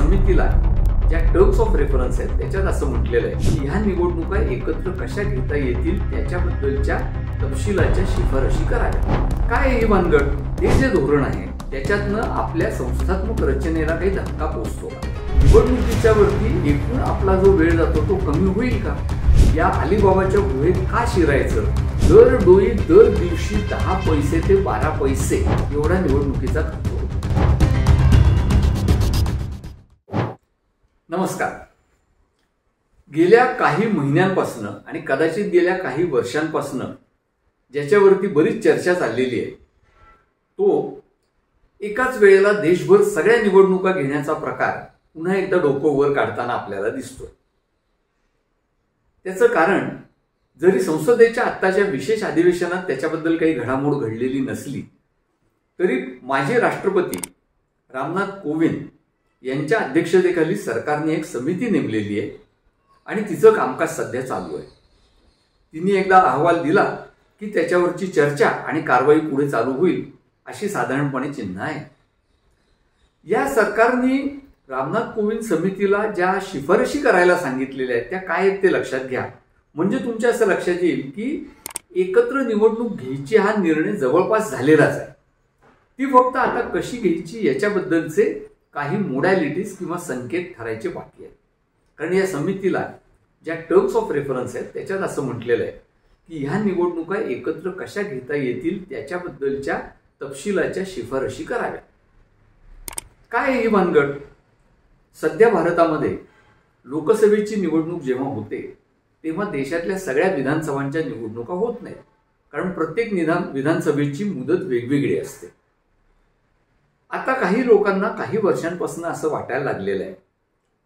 समितीला ज्या terms of reference आहेत त्याच्यात असं म्हटलेलं आहे की ह्या निवडणुका एकत्र कशा घेता येतील त्याच्याबद्दलच्या तपशिलाच्या शिफारशी कराव्या। काय ही भानगड? हे जे धोरण आहे त्याच्यातनं आपल्या संस्थात्मक रचनेला काही धक्का पोचतो का? निवडणुकीच्या वरती एकूण आपला जो वेळ जातो तो कमी होईल का? या अलिबाबाच्या गुहेत का शिरायचं? दर डोई दर दिवशी 10 पैसे ते 12 पैसे एवढा निवडणुकीचा खर्च होतो। नमस्कार। गेल्या काही महिन्यांपासून आणि कदाचित गेल्या काही वर्षांपासून ज्याच्यावरती बरीच चर्चा चाललेली आहे तो एकाच वेळेला देशभर सगळ्या निवडणुका घेण्याचा प्रकार पुन्हा एकदा डोकं वर काढताना आपल्याला दिसतोय। त्याचं कारण जरी संसदेच्या आत्ताच्या विशेष अधिवेशनात त्याच्याबद्दल काही घडामोड घडलेली नसली तरी माजी राष्ट्रपती रामनाथ कोविंद यांच्या अध्यक्षतेखाली सरकारने एक समिती नेमलेली आहे आणि तिचं कामकाज सध्या चालू आहे। तिने एकदा अहवाल दिला की त्याच्यावरची चर्चा आणि कारवाई पुढे चालू होईल अशी साधारणपणे चिन्ह आहे। या सरकारने रामनाथ कोविंद समितीला ज्या शिफारशी करायला सांगितलेल्या आहेत त्या काय आहेत ते लक्षात घ्या। म्हणजे तुमच्या असं लक्षात येईल की एकत्र निवडणूक घ्यायची हा निर्णय जवळपास झालेलाच आहे। ती फक्त आता कशी घ्यायची याच्याबद्दलचे काही मोडॅलिटीज किंवा संकेत ठरायचे बाकी आहेत। कारण या समितीला ज्या टर्म्स ऑफ रेफरन्स आहेत त्याच्यात असं म्हटलेलं आहे की ह्या निवडणुका एकत्र कशा घेता येतील त्याच्याबद्दलच्या तपशिलाच्या शिफारशी कराव्या। काय ही भानगड? सध्या भारतामध्ये लोकसभेची निवडणूक जेव्हा होते तेव्हा देशातल्या सगळ्या विधानसभांच्या निवडणुका होत नाहीत, कारण प्रत्येक विधानसभेची मुदत वेगवेगळी असते। आता काही लोकांना काही वर्षांपासून असं वाटायला लागलेलं आहे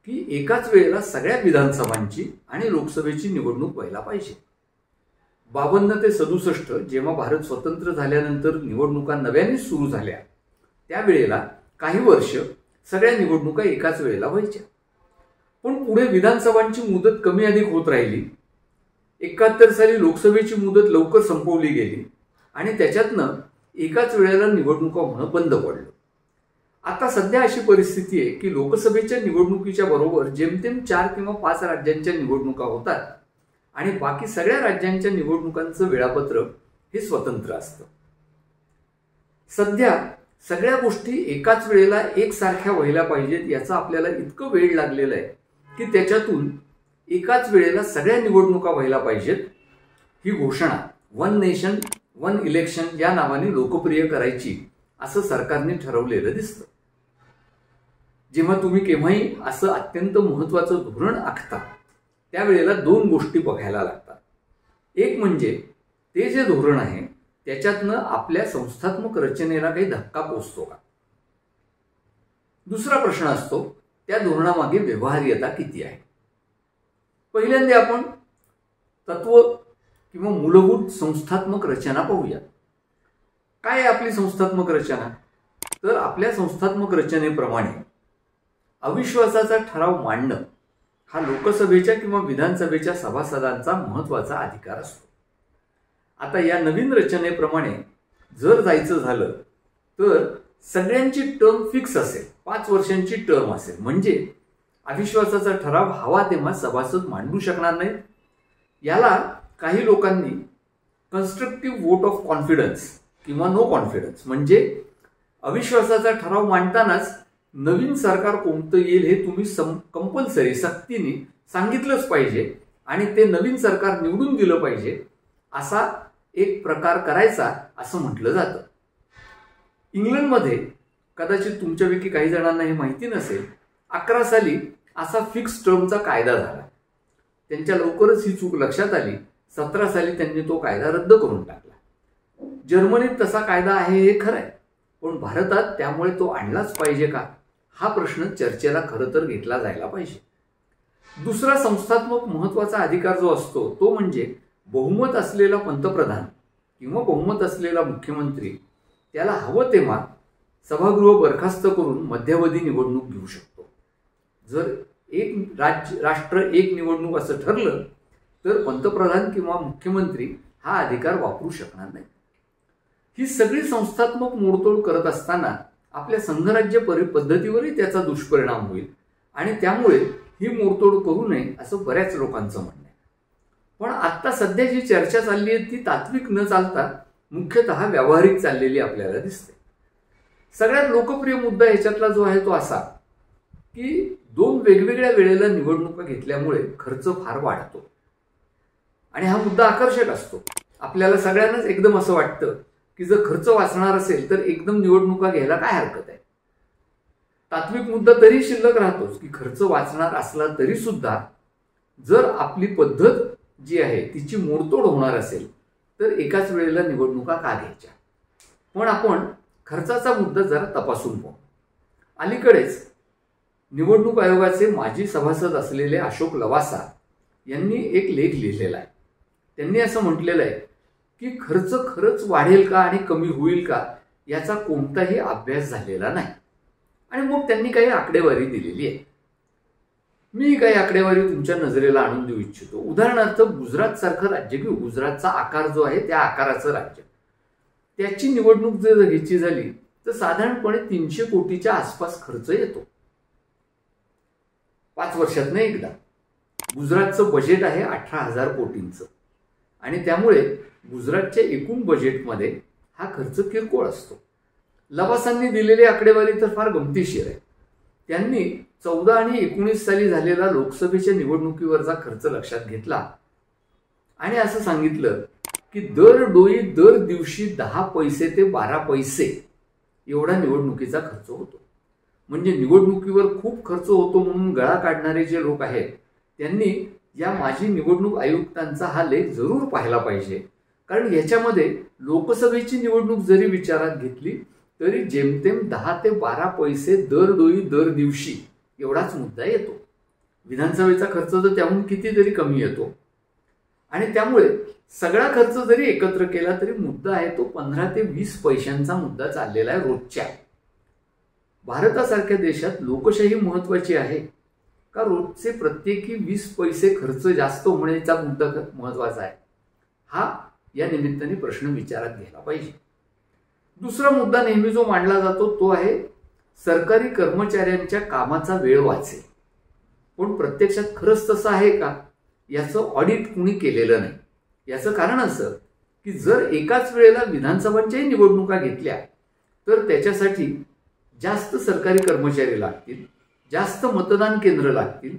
की एकाच वेळेला सगळ्या विधानसभांची आणि लोकसभेची निवडणूक व्हायला पाहिजे। 52 ते 67 जेव्हा भारत स्वतंत्र झाल्यानंतर निवडणुका नव्याने सुरू झाल्या त्यावेळेला काही वर्ष सगळ्या निवडणुका एकाच वेळेला व्हायच्या, पण पुढे विधानसभांची मुदत कमी अधिक होत राहिली। 71 साली लोकसभेची मुदत लवकर संपवली गेली आणि त्याच्यातनं एकाच वेळेला निवडणुका होणं बंद पडलं। आता सध्या अशी परिस्थिती आहे की लोकसभेच्या निवडणुकीच्या बरोबर जेमतेम 4 किंवा 5 राज्यांच्या निवडणुका होतात आणि बाकी सगळ्या राज्यांच्या निवडणुकांचं वेळापत्रक हे स्वतंत्र असतं। सध्या सगळ्या गोष्टी एकाच वेळेला एकसारख्या व्हायला पाहिजेत याचा आपल्याला इतकं वेळ लागलेला आहे की त्याच्यातून एकाच वेळेला सगळ्या निवडणुका व्हायला पाहिजेत ही घोषणा वन नेशन वन इलेक्शन या नावाने लोकप्रिय करायची असं सरकारने ठरवलेलं दिसतं। जेव्हा तुम्ही केव्हाही असं अत्यंत महत्वाचं धोरण आखता त्यावेळेला 2 गोष्टी बघायला लागतात। एक म्हणजे ते जे धोरण आहे त्याच्यातनं आपल्या संस्थात्मक रचनेला काही धक्का पोचतो का? दुसरा प्रश्न असतो त्या धोरणामागे व्यवहार्यता किती आहे? पहिल्यांदा आपण तत्व किंवा मूलभूत संस्थात्मक रचना पाहूया। काय आहे आपली संस्थात्मक रचना? तर आपल्या संस्थात्मक रचनेप्रमाणे अविश्वासाचा ठराव मांडणं हा लोकसभेच्या किंवा विधानसभेच्या सभासदांचा महत्वाचा अधिकार असतो। आता या नवीन रचनेप्रमाणे जर जायचं झालं तर सगळ्यांची टर्म फिक्स असेल, 5 वर्षांची टर्म असेल, म्हणजे अविश्वासाचा ठराव हवा तेव्हा सभासद मांडू शकणार नाहीत। याला काही लोकांनी कन्स्ट्रक्टिव्ह वोट ऑफ कॉन्फिडन्स किंवा नो कॉन्फिडन्स म्हणजे अविश्वासाचा ठराव मांडतानाच नवीन सरकार कोणतं येईल हे तुम्ही कंपल्सरी सक्तीने सांगितलंच पाहिजे आणि ते नवीन सरकार निवडून दिलं पाहिजे असा एक प्रकार करायचा असं म्हटलं जातं। इंग्लंडमध्ये कदाचित तुमच्यापैकी काही जणांना हे माहिती नसेल, 11 साली असा फिक्स टर्मचा कायदा झाला। त्यांच्या लवकरच ही चूक लक्षात आली, 17 साली त्यांनी तो कायदा रद्द करून टाकला। जर्मनीत तसा कायदा आहे हे खरं आहे, पण भारतात त्यामुळे तो आणलाच पाहिजे का हा प्रश्न चर्चेला खरं तर घेतला जायला पाहिजे। दुसरा संस्थात्मक महत्वाचा अधिकार जो असतो तो म्हणजे बहुमत असलेला पंतप्रधान किंवा बहुमत असलेला मुख्यमंत्री त्याला हवं तेव्हा सभागृह बरखास्त करून मध्यावधी निवडणूक घेऊ शकतो। जर एक राष्ट्र एक निवडणूक असं ठरलं तर पंतप्रधान किंवा मुख्यमंत्री हा अधिकार वापरू शकणार नाही। ही सगळी संस्थात्मक मोडतोड करत असताना आपल्या संघराज्य पद्धतीवरही त्याचा दुष्परिणाम होईल, आणि त्यामुळे ही मोडतोड करू नये असं बऱ्याच लोकांचं म्हणणं आहे. पण आता सध्या जी चर्चा चालली आहे ती तात्विक न चालता मुख्यतः व्यावहारिक चाललेली आपल्याला दिसते. सगळ्यात लोकप्रिय मुद्दा याच्यातला जो आहे तो असा की 2 वेगवेगळ्या वेळेला निवडणुका घेतल्यामुळे खर्च फार वाढतो. आणि हा मुद्दा आकर्षक असतो. आपल्याला सगळ्यांनाच एकदम असं वाटतं की जर खर्च वाचणार असेल तर एकदम निवडणुका घ्यायला काय हरकत आहे. तात्विक मुद्दा तरी शिल्लक राहतोच की खर्च वाचणार असला तरी सुद्धा जर आपली पद्धत जी आहे तिची मोडतोड होणार असेल तर एकाच वेळेला निवडणुका का घ्यायच्या. पण आपण खर्चाचा मुद्दा जरा तपासून पाहू. अलीकडेच निवडणूक आयोगाचे माजी सभासद असलेले अशोक लवासा यांनी एक लेख लिहिलेला आहे. त्यांनी असं म्हटलेलं आहे की खर्च खरंच वाढेल का आणि कमी होईल का याचा कोणताही अभ्यास झालेला नाही. आणि मग त्यांनी काही आकडेवारी दिलेली आहे. मी काही आकडेवारी तुमच्या नजरेला आणून देऊ इच्छितो. उदाहरणार्थ गुजरात सारखं राज्य घेऊ. गुजरातचा आकार जो आहे त्या आकाराचं राज्य, त्याची निवडणूक जर घ्यायची झाली तर साधारणपणे 300 कोटीच्या आसपास खर्च येतो 5 वर्षातनं एकदा. गुजरातचं बजेट आहे 18,000 कोटींचं आणि त्यामुळे गुजरातच्या एकूण बजेटमध्ये हा खर्च किरकोळ असतो. लवासांनी दिलेली आकडेवारी तर फार गमतीशीर आहे. त्यांनी 14 आणि 19 साली झालेला लोकसभेच्या निवडणुकीवरचा खर्च लक्षात घेतला आणि असं सांगितलं की दरडोई दर दिवशी 10 पैसे ते 12 पैसे एवढा निवडणुकीचा खर्च होतो. म्हणजे निवडणुकीवर खूप खर्च होतो म्हणून गळा काढणारे जे लोक आहेत त्यांनी या माजी निवडणूक आयुक्तांचा हा लेख जरूर पाहायला पाहिजे. कारण याच्यामध्ये लोकसभेची निवडणूक जरी विचारात घेतली तरी जेमतेम 10 ते 12 पैसे दरडोई दर दिवशी एवढाच मुद्दा येतो. विधानसभेचा खर्च तर त्याहून कितीतरी कमी येतो. आणि त्यामुळे सगळा खर्च जरी एकत्र केला तरी मुद्दा आहे तो 15 ते 20 पैशांचा मुद्दा चाललेला आहे रोजच्या. भारतासारख्या देशात लोकशाही महत्वाची आहे का रोजचे प्रत्येकी 20 पैसे खर्च जास्त होण्याचा मुद्दा महत्वाचा आहे, हा या निमित्ताने प्रश्न विचारात घ्यायला पाहिजे. दुसरा मुद्दा नेहमी जो मांडला जातो तो आहे सरकारी कर्मचाऱ्यांच्या कामाचा वेळ वाचेल. पण प्रत्यक्षात खरंच तसं आहे का याचं ऑडिट कुणी केलेलं नाही. याचं कारण असं की जर एकाच वेळेला विधानसभांच्याही निवडणुका घेतल्या तर त्याच्यासाठी जास्त सरकारी कर्मचारी लागतील, जास्त मतदान केंद्र लागतील,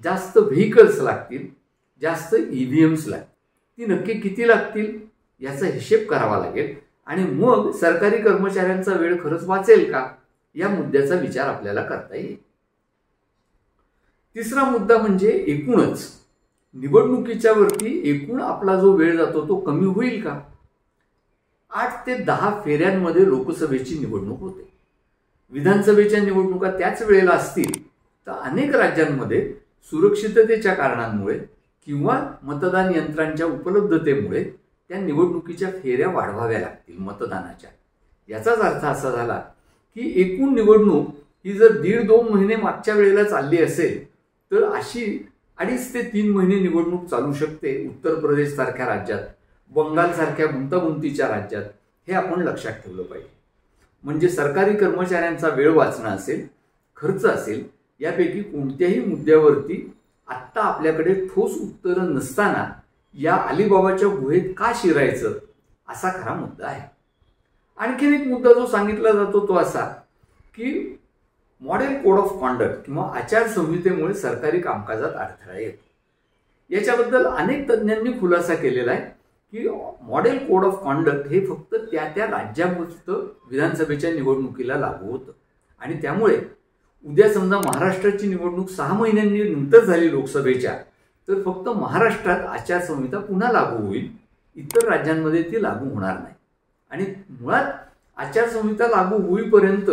जास्त व्हेकल्स लागतील, जास्त ईव्हीएम्स लागतील. ती नक्की किती लागतील याचा हिशेब करावा लागेल आणि मग सरकारी कर्मचाऱ्यांचा वेळ खरंच वाचेल का या मुद्द्याचा विचार आपल्याला करता येईल. तिसरा मुद्दा म्हणजे एकूणच निवडणुकीच्या वरती एकूण आपला जो वेळ जातो तो कमी होईल का. 8 ते 10 फेऱ्यांमध्ये लोकसभेची निवडणूक होते. विधानसभेच्या निवडणुका त्याच वेळेला असतील तर अनेक राज्यांमध्ये सुरक्षिततेच्या कारणांमुळे किंवा मतदान यंत्रांच्या उपलब्धतेमुळे त्या निवडणुकीच्या फेऱ्या वाढवाव्या लागतील मतदानाच्या. याचाच अर्थ असा झाला की एकूण निवडणूक ही जर 1.5-2 महिने मागच्या वेळेला चालली असेल तर अशी 2.5 ते 3 महिने निवडणूक चालू शकते उत्तर प्रदेश सारख्या राज्यात, बंगाल सारख्या गुंतागुंतीच्या राज्यात. हे आपण लक्षात ठेवलं पाहिजे. म्हणजे सरकारी कर्मचाऱ्यांचा वेळ वाचणं असेल, खर्च असेल, यापैकी कोणत्याही मुद्द्यावरती आत्ता आपल्याकडे ठोस उत्तरं नसताना या अलिबाबाच्या गुहेत का शिरायचं असा खरा मुद्दा आहे. आणखीन एक मुद्दा जो सांगितला जातो तो असा की मॉडेल कोड ऑफ कॉन्डक्ट किंवा आचारसंहितेमुळे सरकारी कामकाजात अडथळा येतो. याच्याबद्दल अनेक तज्ज्ञांनी खुलासा केलेला आहे की मॉडेल कोड ऑफ कॉन्डक्ट हे फक्त त्या त्या राज्यापुरतं विधानसभेच्या निवडणुकीला लागू होतं आणि त्यामुळे उद्या समजा महाराष्ट्राची निवडणूक 6 महिन्यांनी नंतर झाली लोकसभेच्या तर फक्त महाराष्ट्रात आचारसंहिता पुन्हा लागू होईल, इतर राज्यांमध्ये ती लागू होणार नाही. आणि मुळात आचारसंहिता लागू होईपर्यंत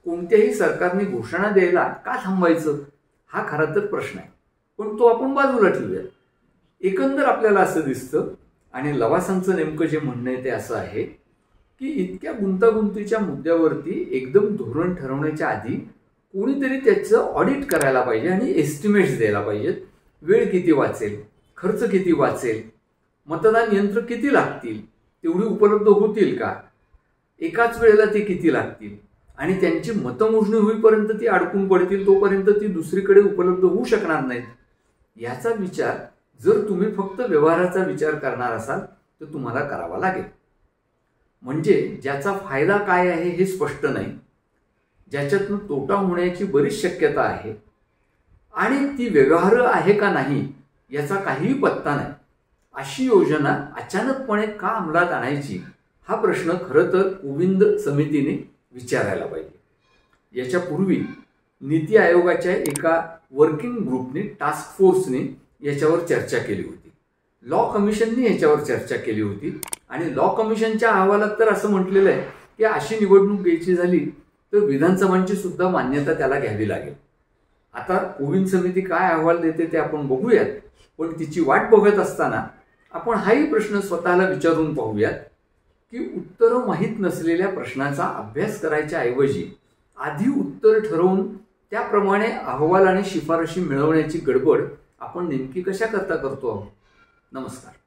कोणत्याही सरकारने घोषणा द्यायला का थांबायचं हा खरा तर प्रश्न आहे. पण तो आपण बाजूला ठेवूया. एकंदर आपल्याला असं दिसतं आणि लवासांचं नेमकं जे म्हणणं आहे ते असं आहे की इतक्या गुंतागुंतीच्या मुद्द्यावरती एकदम धोरण ठरवण्याच्या आधी कोणीतरी त्याचं ऑडिट करायला पाहिजे आणि एस्टिमेट्स द्यायला पाहिजेत. वेळ किती वाचेल, खर्च किती वाचेल, मतदान यंत्र किती लागतील, तेवढी उपलब्ध होतील का, एकाच वेळेला ते किती लागतील आणि त्यांची मतमोजणी होईपर्यंत ती अडकून पडतील, तोपर्यंत ती दुसरीकडे उपलब्ध होऊ शकणार नाहीत. याचा विचार जर तुम्ही फक्त व्यवहाराचा विचार करणार असाल तर तुम्हाला करावा लागेल. म्हणजे ज्याचा फायदा काय आहे हे स्पष्ट नाही, ज्याच्यातून तोटा होण्याची बरीच शक्यता आहे आणि ती व्यवहार्य आहे का नाही याचा काहीही पत्ता नाही, अशी योजना अचानकपणे का अंमलात आणायची हा प्रश्न खरं तर कोविंद समितीने विचारायला पाहिजे. याच्यापूर्वी नीती आयोगाच्या एका वर्किंग ग्रुपने, टास्क फोर्सने याच्यावर चर्चा केली होती. लॉ कमिशनने याच्यावर चर्चा केली होती आणि लॉ कमिशनच्या अहवालात तर असं म्हटलेलं आहे की अशी निवडणूक घ्यायची झाली तर विधानसभांची सुद्धा मान्यता त्याला घ्यावी लागेल. आता कोविंद समिती काय अहवाल देते ते आपण बघूयात, पण तिची वाट बघत असताना आपण हाही प्रश्न स्वतःला विचारून पाहूयात की उत्तरं माहीत नसलेल्या प्रश्नाचा अभ्यास करायच्या ऐवजी आधी उत्तर ठरवून त्याप्रमाणे अहवाल आणि शिफारशी मिळवण्याची गडबड आपण नेमकी कशा करता करतो आहोत. नमस्कार.